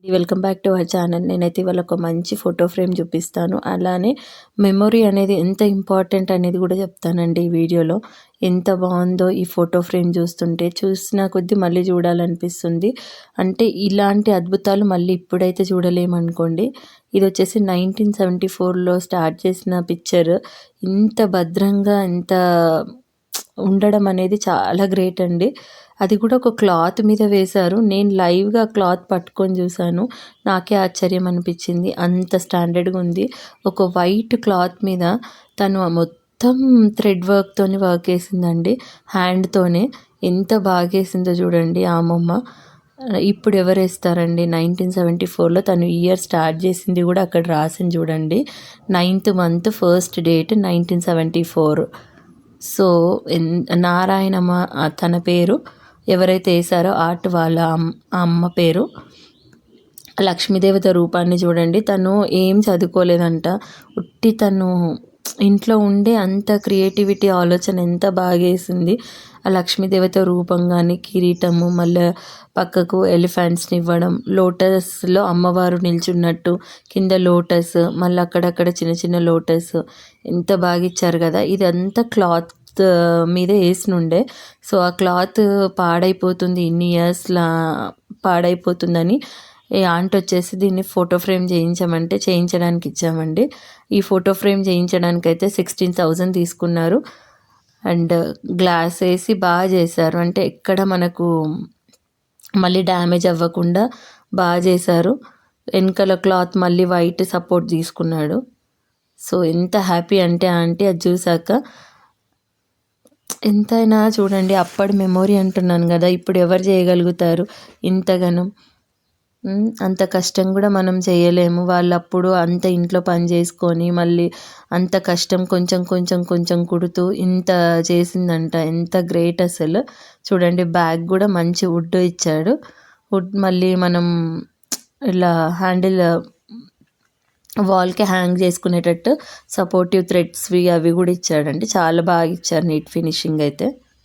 Welcome back to our channel. నేనైతే ఇవాళ ఒక మంచి ఫోటో ఫ్రేమ్ చూపిస్తాను. అలానే మెమొరీ అనేది ఎంత ఇంపార్టెంట్ అనేది కూడా చెప్తానండి ఈ వీడియోలో. ఎంత బాగుందో ఈ ఫోటో ఫ్రేమ్ చూస్తుంటే చూసిన కొద్దీ మళ్ళీ చూడాలనిపిస్తుంది. అంటే ఇలాంటి అద్భుతాలు మళ్ళీ ఇప్పుడైతే చూడలేమనుకోండి. ఇది వచ్చేసి 1974లో స్టార్ట్ చేసిన పిక్చర్. ఇంత భద్రంగా ఇంత ఉండడం అనేది చాలా గ్రేట్ అండి. అది కూడా ఒక క్లాత్ మీద వేశారు. నేను లైవ్‌గా క్లాత్ పట్టుకొని చూశాను. నాకే ఆశ్చర్యం అనిపించింది. అంత స్టాండర్డ్‌గా ఉంది. ఒక వైట్ క్లాత్ మీద తను మొత్తం థ్రెడ్ వర్క్‌తోని వర్క్ ఏసిందండి. హ్యాండ్‌తోనే ఎంత బాగేసిందో చూడండి ఆ బొమ్మ. ఇప్పుడు ఎవరేస్తారండి? 1974లో తను ఇయర్ స్టార్ట్ చేసింది కూడా అక్కడ రాసింది చూడండి. 9th month 1st date 1974. So Narayanamma తన పేరు. ఎవరైతే వేసారో ఆర్ట్ వాళ్ళ అమ్మ పేరు. లక్ష్మీదేవత రూపాన్ని చూడండి. తను ఏం చదువుకోలేదంట. ఉట్టి తను ఇంట్లో ఉండే అంత క్రియేటివిటీ ఆలోచన ఎంత బాగేసింది. ఆ లక్ష్మీదేవత రూపం కానీ, కిరీటము, మళ్ళీ పక్కకు ఎలిఫెంట్స్ని ఇవ్వడం, లోటస్లో అమ్మవారు నిల్చున్నట్టు, కింద లోటస్, మళ్ళీ అక్కడక్కడ చిన్న చిన్న లోటస్ ఎంత బాగా ఇచ్చారు కదా. ఇదంతా క్లాత్ మీద వేసినుండే. సో ఆ క్లాత్ పాడైపోతుంది, ఇన్ని ఇయర్స్లా పాడైపోతుందని ఈ ఆంట్ వచ్చేసి దీన్ని ఫోటో ఫ్రేమ్ చేయించమంటే చేయించడానికి ఇచ్చామండి. ఈ ఫోటో ఫ్రేమ్ చేయించడానికి అయితే 16,000 తీసుకున్నారు. అండ్ గ్లాస్ వేసి బాగా చేశారు. అంటే ఎక్కడ మనకు మళ్ళీ డ్యామేజ్ అవ్వకుండా బాగా చేశారు. వెనకాల క్లాత్ మళ్ళీ వైట్ సపోర్ట్ తీసుకున్నాడు. సో ఎంత హ్యాపీ అంటే ఆంటీ అది చూసాక. ఎంతైనా చూడండి, అప్పటి మెమొరీ అంటున్నాను కదా, ఇప్పుడు ఎవరు చేయగలుగుతారు ఇంతగానం? అంత కష్టం కూడా మనం చేయలేము. వాళ్ళప్పుడు అంత ఇంట్లో పని చేసుకొని మళ్ళీ అంత కష్టం కొంచెం కొంచెం కొంచెం కుడుతూ ఇంత చేసిందంట. ఎంత గ్రేట్ అసలు. చూడండి బ్యాగ్ కూడా మంచి వుడ్ ఇచ్చాడు. వుడ్ మళ్ళీ మనం ఇలా హ్యాండిల్ వాల్కి హ్యాంగ్ చేసుకునేటట్టు సపోర్టివ్ థ్రెడ్స్వి అవి కూడా ఇచ్చాడండి. చాలా బాగా ఇచ్చారు, నీట్ ఫినిషింగ్ అయితే.